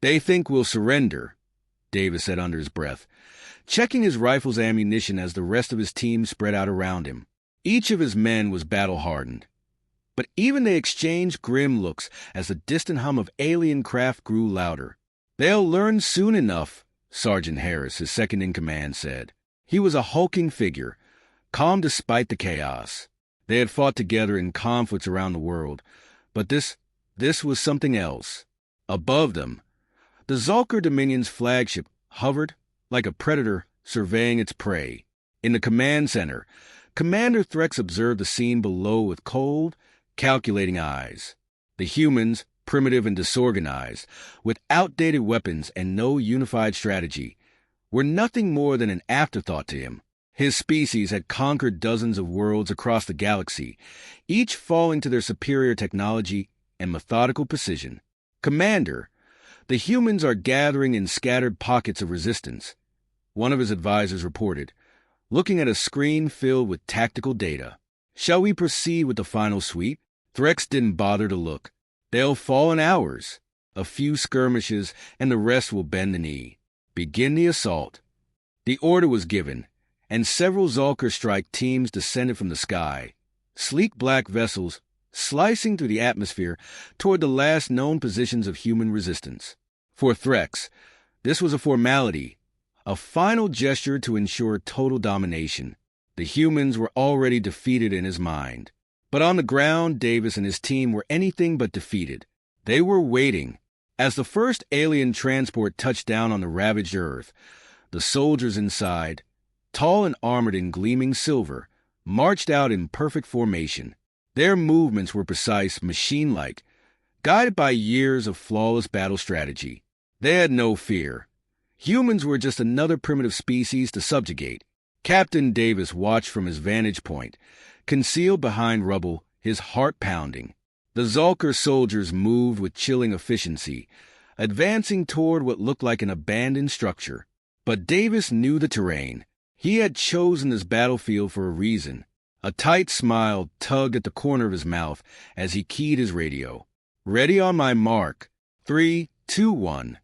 "They think we'll surrender," Davis said under his breath, checking his rifle's ammunition as the rest of his team spread out around him. Each of his men was battle-hardened, but even they exchanged grim looks as the distant hum of alien craft grew louder. "They'll learn soon enough," Sergeant Harris, his second-in-command, said. He was a hulking figure, calm despite the chaos. They had fought together in conflicts around the world, but this was something else. Above them, the Zalker Dominion's flagship hovered like a predator surveying its prey. In the command center, Commander Threx observed the scene below with cold, calculating eyes. The humans, primitive and disorganized, with outdated weapons and no unified strategy, were nothing more than an afterthought to him. His species had conquered dozens of worlds across the galaxy, each falling to their superior technology and methodical precision. "Commander, the humans are gathering in scattered pockets of resistance," one of his advisors reported, looking at a screen filled with tactical data. "Shall we proceed with the final sweep?" Threx didn't bother to look. "They'll fall in hours. A few skirmishes, and the rest will bend the knee. Begin the assault." The order was given, and several Zalker strike teams descended from the sky, sleek black vessels slicing through the atmosphere toward the last known positions of human resistance. For Threx, this was a formality, a final gesture to ensure total domination. The humans were already defeated in his mind. But on the ground, Davis and his team were anything but defeated. They were waiting. As the first alien transport touched down on the ravaged Earth, the soldiers inside, tall and armored in gleaming silver, marched out in perfect formation. Their movements were precise, machine-like, guided by years of flawless battle strategy. They had no fear. Humans were just another primitive species to subjugate. Captain Davis watched from his vantage point, concealed behind rubble, his heart pounding. The Zalker soldiers moved with chilling efficiency, advancing toward what looked like an abandoned structure. But Davis knew the terrain. He had chosen this battlefield for a reason. A tight smile tugged at the corner of his mouth as he keyed his radio. "Ready on my mark. 3, 2, 1.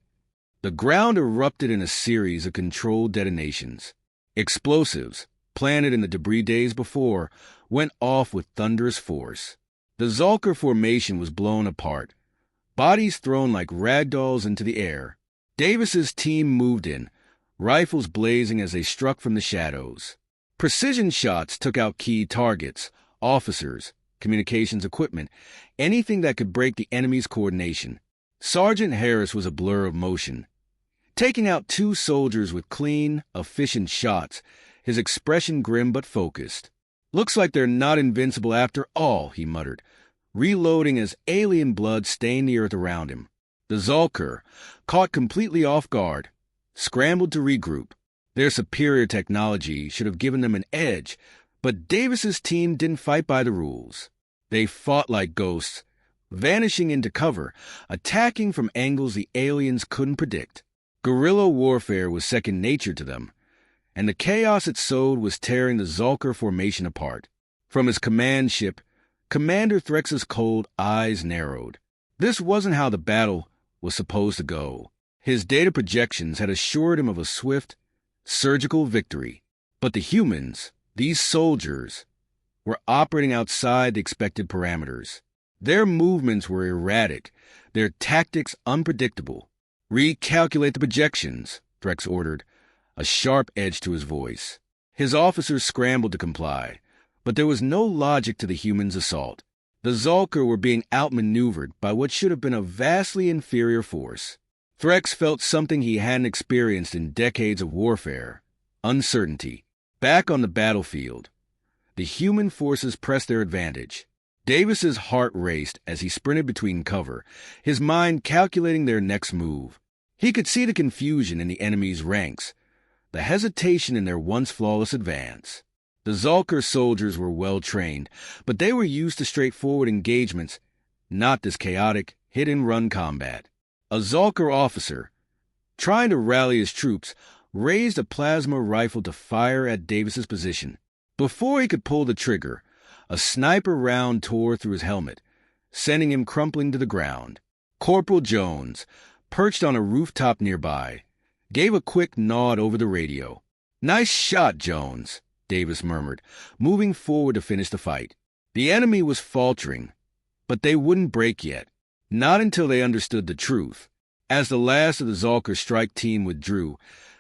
The ground erupted in a series of controlled detonations. Explosives, planted in the debris days before, went off with thunderous force. The Zalker formation was blown apart, bodies thrown like ragdolls into the air. Davis's team moved in, rifles blazing as they struck from the shadows. Precision shots took out key targets, officers, communications equipment, anything that could break the enemy's coordination. Sergeant Harris was a blur of motion, taking out 2 soldiers with clean, efficient shots, his expression grim but focused. "Looks like they're not invincible after all," he muttered, reloading as alien blood stained the earth around him. The Zalker, caught completely off guard, scrambled to regroup. Their superior technology should have given them an edge, but Davis's team didn't fight by the rules. They fought like ghosts, vanishing into cover, attacking from angles the aliens couldn't predict. Guerrilla warfare was second nature to them, and the chaos it sowed was tearing the Zalker formation apart. From his command ship, Commander Threx's cold eyes narrowed. This wasn't how the battle was supposed to go. His data projections had assured him of a swift, surgical victory. But the humans, these soldiers, were operating outside the expected parameters. Their movements were erratic, their tactics unpredictable. "Recalculate the projections," Threx ordered, a sharp edge to his voice. His officers scrambled to comply, but there was no logic to the humans' assault. The Zalker were being outmaneuvered by what should have been a vastly inferior force. Threx felt something he hadn't experienced in decades of warfare: uncertainty. Back on the battlefield, the human forces pressed their advantage. Davis's heart raced as he sprinted between cover, his mind calculating their next move. He could see the confusion in the enemy's ranks, the hesitation in their once flawless advance. The Zalker soldiers were well trained, but they were used to straightforward engagements, not this chaotic, hit-and-run combat. A Zalker officer, trying to rally his troops, raised a plasma rifle to fire at Davis's position. Before he could pull the trigger, a sniper round tore through his helmet, sending him crumpling to the ground. Corporal Jones, perched on a rooftop nearby, gave a quick nod over the radio. "Nice shot, Jones," Davis murmured, moving forward to finish the fight. The enemy was faltering, but they wouldn't break yet. Not until they understood the truth. As the last of the Zalker strike team withdrew,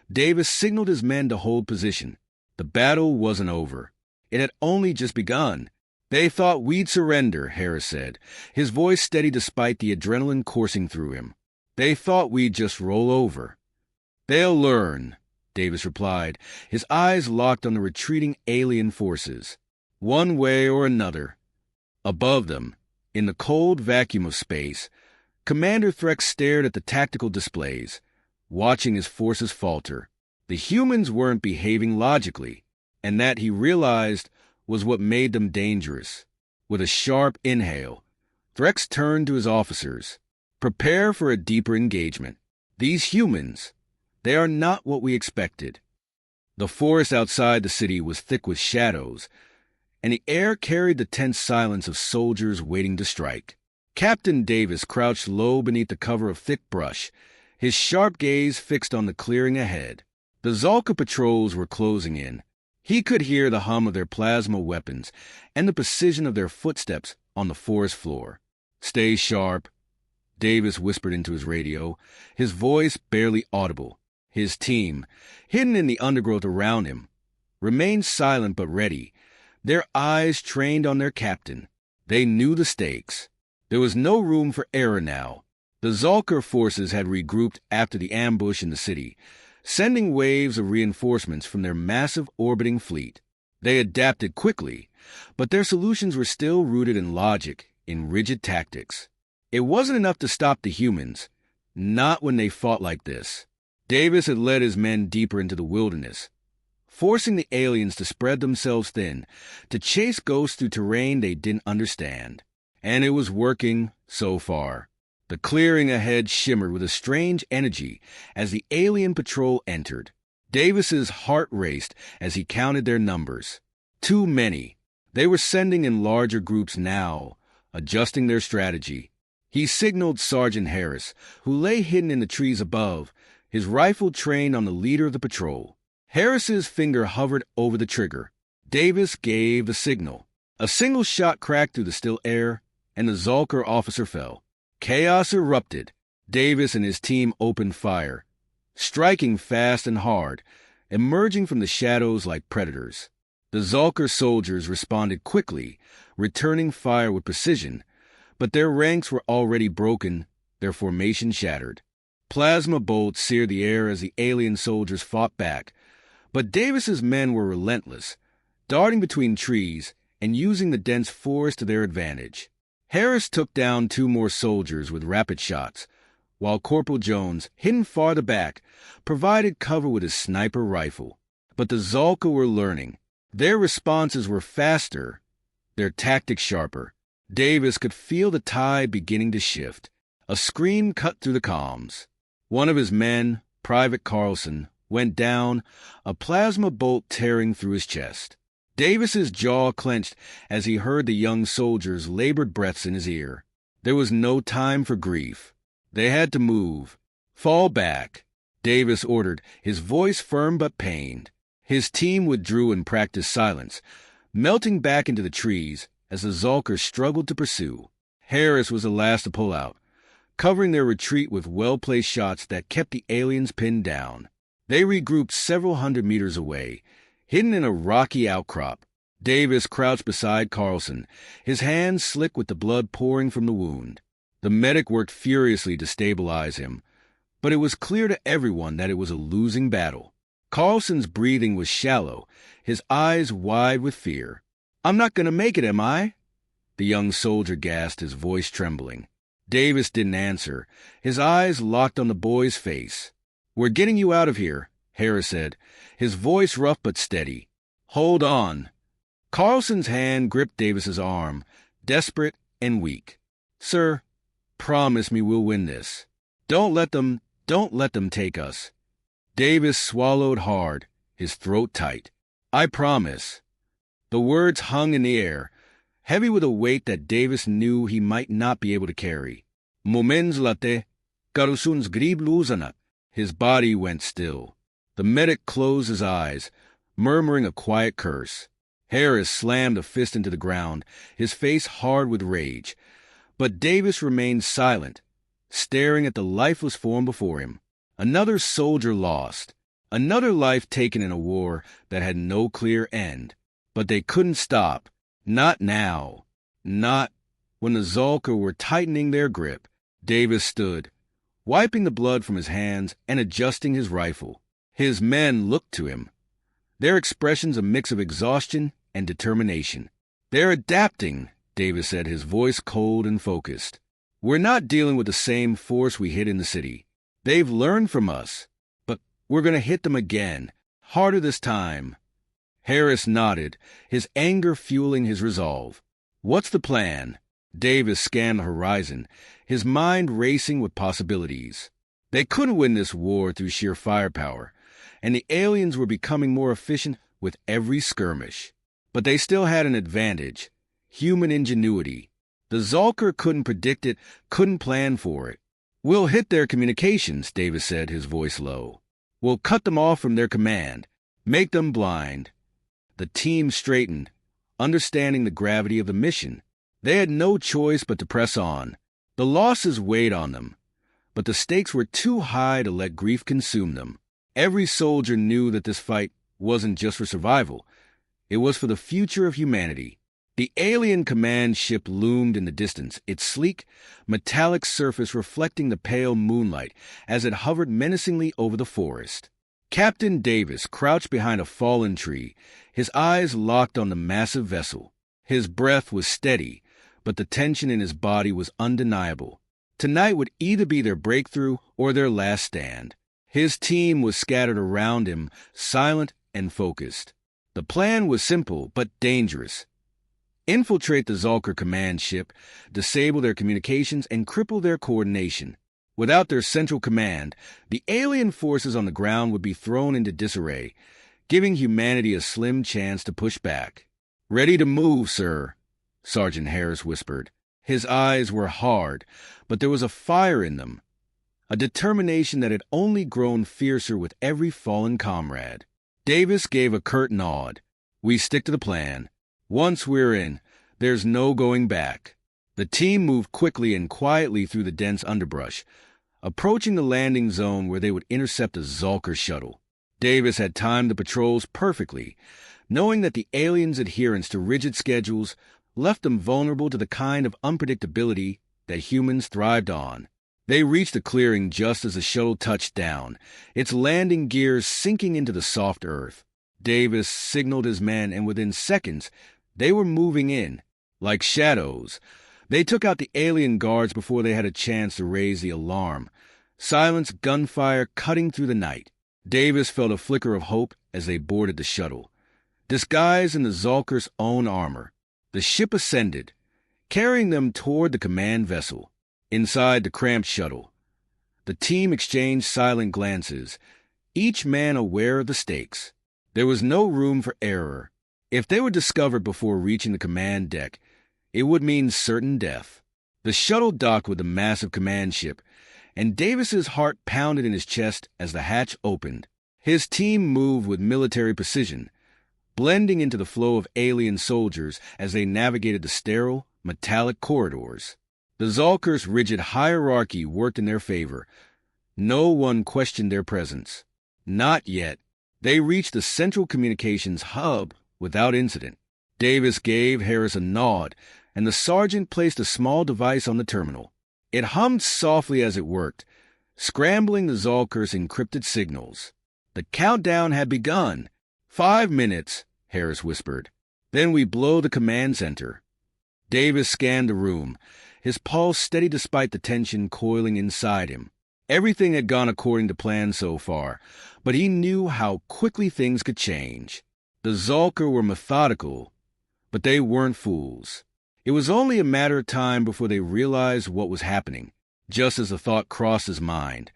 Davis signaled his men to hold position. The battle wasn't over. It had only just begun. "They thought we'd surrender," Harris said, his voice steady despite the adrenaline coursing through him. "They thought we'd just roll over." "They'll learn," Davis replied, his eyes locked on the retreating alien forces. One way or another. Above them, in the cold vacuum of space, Commander Threx stared at the tactical displays, watching his forces falter. The humans weren't behaving logically, and that, he realized, was what made them dangerous. With a sharp inhale, Threx turned to his officers. "Prepare for a deeper engagement. These humans, they are not what we expected." The forest outside the city was thick with shadows, and the air carried the tense silence of soldiers waiting to strike. Captain Davis crouched low beneath the cover of thick brush, his sharp gaze fixed on the clearing ahead. The Zalka patrols were closing in. He could hear the hum of their plasma weapons and the precision of their footsteps on the forest floor. "Stay sharp," Davis whispered into his radio, his voice barely audible. His team, hidden in the undergrowth around him, remained silent but ready, their eyes trained on their captain. They knew the stakes. There was no room for error now. The Zalker forces had regrouped after the ambush in the city, sending waves of reinforcements from their massive orbiting fleet. They adapted quickly, but their solutions were still rooted in logic, in rigid tactics. It wasn't enough to stop the humans, not when they fought like this. Davis had led his men deeper into the wilderness, forcing the aliens to spread themselves thin, to chase ghosts through terrain they didn't understand. And it was working so far. The clearing ahead shimmered with a strange energy as the alien patrol entered. Davis's heart raced as he counted their numbers. Too many. They were sending in larger groups now, adjusting their strategy. He signaled Sergeant Harris, who lay hidden in the trees above, his rifle trained on the leader of the patrol. Harris's finger hovered over the trigger. Davis gave the signal. A single shot cracked through the still air, and the Zalker officer fell. Chaos erupted. Davis and his team opened fire, striking fast and hard, emerging from the shadows like predators. The Zalker soldiers responded quickly, returning fire with precision, but their ranks were already broken, their formation shattered. Plasma bolts seared the air as the alien soldiers fought back, but Davis's men were relentless, darting between trees and using the dense forest to their advantage. Harris took down 2 more soldiers with rapid shots, while Corporal Jones, hidden farther back, provided cover with his sniper rifle. But the Zalka were learning. Their responses were faster, their tactics sharper. Davis could feel the tide beginning to shift. A scream cut through the comms. One of his men, Private Carlson, went down, a plasma bolt tearing through his chest. Davis's jaw clenched as he heard the young soldier's labored breaths in his ear. There was no time for grief. They had to move. "Fall back," Davis ordered, his voice firm but pained. His team withdrew in practiced silence, melting back into the trees as the Zalkers struggled to pursue. Harris was the last to pull out, covering their retreat with well-placed shots that kept the aliens pinned down. They regrouped several hundred meters away, hidden in a rocky outcrop. Davis crouched beside Carlson, his hands slick with the blood pouring from the wound. The medic worked furiously to stabilize him, but it was clear to everyone that it was a losing battle. Carlson's breathing was shallow, his eyes wide with fear. "I'm not going to make it, am I?" The young soldier gasped, his voice trembling. Davis didn't answer, his eyes locked on the boy's face. "We're getting you out of here," Harris said, his voice rough but steady. "Hold on." Carlson's hand gripped Davis's arm, desperate and weak. "Sir, promise me we'll win this. Don't let them take us." Davis swallowed hard, his throat tight. "I promise." The words hung in the air, heavy with a weight that Davis knew he might not be able to carry. "Moments late," Garusun's grib luzana. His body went still. The medic closed his eyes, murmuring a quiet curse. Harris slammed a fist into the ground, his face hard with rage. But Davis remained silent, staring at the lifeless form before him. Another soldier lost. Another life taken in a war that had no clear end. But they couldn't stop. Not now. Not when the Zolkar were tightening their grip. Davis stood, wiping the blood from his hands and adjusting his rifle. His men looked to him, their expressions a mix of exhaustion and determination. "They're adapting," Davis said, his voice cold and focused. "We're not dealing with the same force we hit in the city. They've learned from us, but we're going to hit them again, harder this time." Harris nodded, his anger fueling his resolve. "What's the plan?" Davis scanned the horizon, his mind racing with possibilities. They couldn't win this war through sheer firepower, and the aliens were becoming more efficient with every skirmish. But they still had an advantage: human ingenuity. The Zolkar couldn't predict it, couldn't plan for it. "We'll hit their communications," Davis said, his voice low. "We'll cut them off from their command, make them blind." The team straightened, understanding the gravity of the mission. They had no choice but to press on. The losses weighed on them, but the stakes were too high to let grief consume them. Every soldier knew that this fight wasn't just for survival. It was for the future of humanity. The alien command ship loomed in the distance, its sleek, metallic surface reflecting the pale moonlight as it hovered menacingly over the forest. Captain Davis crouched behind a fallen tree, his eyes locked on the massive vessel. His breath was steady, but the tension in his body was undeniable. Tonight would either be their breakthrough or their last stand. His team was scattered around him, silent and focused. The plan was simple but dangerous. Infiltrate the Zolkar command ship, disable their communications, and cripple their coordination. Without their central command, the alien forces on the ground would be thrown into disarray, giving humanity a slim chance to push back. "Ready to move, sir," Sergeant Harris whispered. His eyes were hard, but there was a fire in them, a determination that had only grown fiercer with every fallen comrade. Davis gave a curt nod. "We stick to the plan. Once we're in, there's no going back." The team moved quickly and quietly through the dense underbrush, approaching the landing zone where they would intercept a Zolkar shuttle. Davis had timed the patrols perfectly, knowing that the aliens' adherence to rigid schedules left them vulnerable to the kind of unpredictability that humans thrived on. They reached the clearing just as the shuttle touched down, its landing gears sinking into the soft earth. Davis signaled his men, and within seconds, they were moving in, like shadows. They took out the alien guards before they had a chance to raise the alarm. Silence, gunfire cutting through the night. Davis felt a flicker of hope as they boarded the shuttle. Disguised in the Zolkar's own armor, the ship ascended, carrying them toward the command vessel. Inside the cramped shuttle, the team exchanged silent glances, each man aware of the stakes. There was no room for error. If they were discovered before reaching the command deck, it would mean certain death. The shuttle docked with the massive command ship, and Davis's heart pounded in his chest as the hatch opened. His team moved with military precision, blending into the flow of alien soldiers as they navigated the sterile, metallic corridors. The Zolkar's rigid hierarchy worked in their favor. No one questioned their presence. Not yet. They reached the central communications hub without incident. Davis gave Harris a nod, and the sergeant placed a small device on the terminal. It hummed softly as it worked, scrambling the Zolkar's encrypted signals. The countdown had begun. 5 minutes, Harris whispered. Then we blow the command center. Davis scanned the room, his pulse steady despite the tension coiling inside him. Everything had gone according to plan so far, but he knew how quickly things could change. The Zolkar were methodical, but they weren't fools. It was only a matter of time before they realized what was happening. Just as the thought crossed his mind,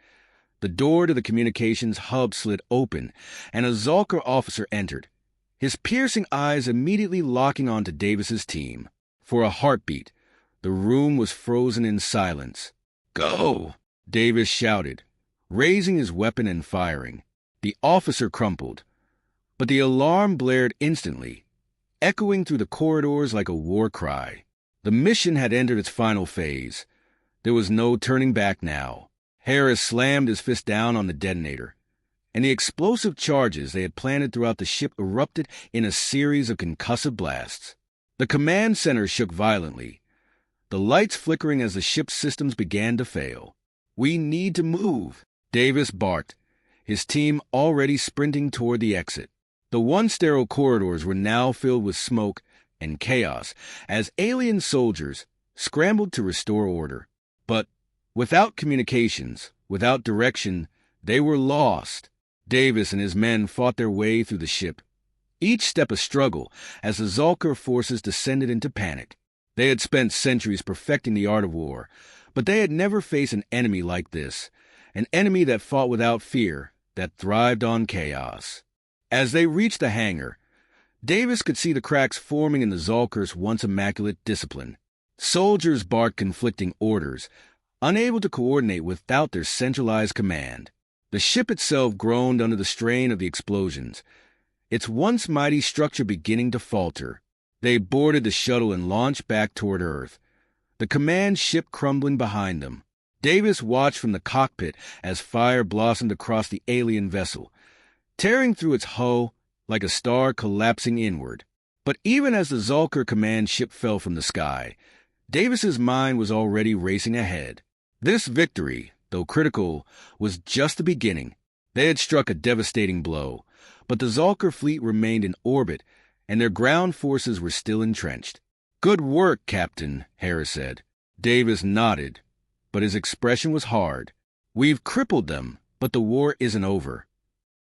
the door to the communications hub slid open, and a Zolkar officer entered, his piercing eyes immediately locking onto Davis's team. For a heartbeat, the room was frozen in silence. "Go!" Davis shouted, raising his weapon and firing. The officer crumpled, but the alarm blared instantly, echoing through the corridors like a war cry. The mission had entered its final phase. There was no turning back now. Harris slammed his fist down on the detonator, and the explosive charges they had planted throughout the ship erupted in a series of concussive blasts. The command center shook violently, the lights flickering as the ship's systems began to fail. "We need to move," Davis barked, his team already sprinting toward the exit. The one-sterile corridors were now filled with smoke and chaos as alien soldiers scrambled to restore order. But without communications, without direction, they were lost. Davis and his men fought their way through the ship, each step a struggle as the Zalker forces descended into panic. They had spent centuries perfecting the art of war, but they had never faced an enemy like this, an enemy that fought without fear, that thrived on chaos. As they reached the hangar, Davis could see the cracks forming in the Zalker's once immaculate discipline. Soldiers barked conflicting orders, unable to coordinate without their centralized command. The ship itself groaned under the strain of the explosions, its once mighty structure beginning to falter. They boarded the shuttle and launched back toward Earth, the command ship crumbling behind them. Davis watched from the cockpit as fire blossomed across the alien vessel, tearing through its hull like a star collapsing inward. But even as the Zalker command ship fell from the sky, Davis's mind was already racing ahead. This victory, though critical, was just the beginning. They had struck a devastating blow, but the Zalker fleet remained in orbit, and their ground forces were still entrenched. "Good work, Captain," Harris said. Davis nodded, but his expression was hard. "We've crippled them, but the war isn't over."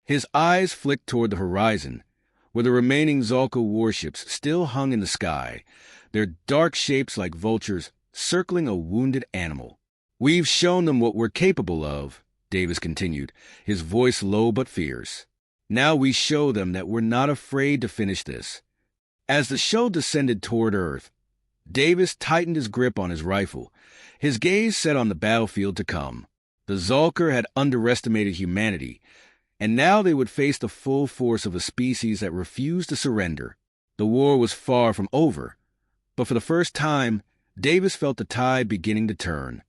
His eyes flicked toward the horizon, where the remaining Zalker warships still hung in the sky, their dark shapes like vultures circling a wounded animal. "We've shown them what we're capable of," Davis continued, his voice low but fierce. "Now we show them that we're not afraid to finish this." As the shuttle descended toward Earth, Davis tightened his grip on his rifle, his gaze set on the battlefield to come. The Zalker had underestimated humanity, and now they would face the full force of a species that refused to surrender. The war was far from over, but for the first time, Davis felt the tide beginning to turn.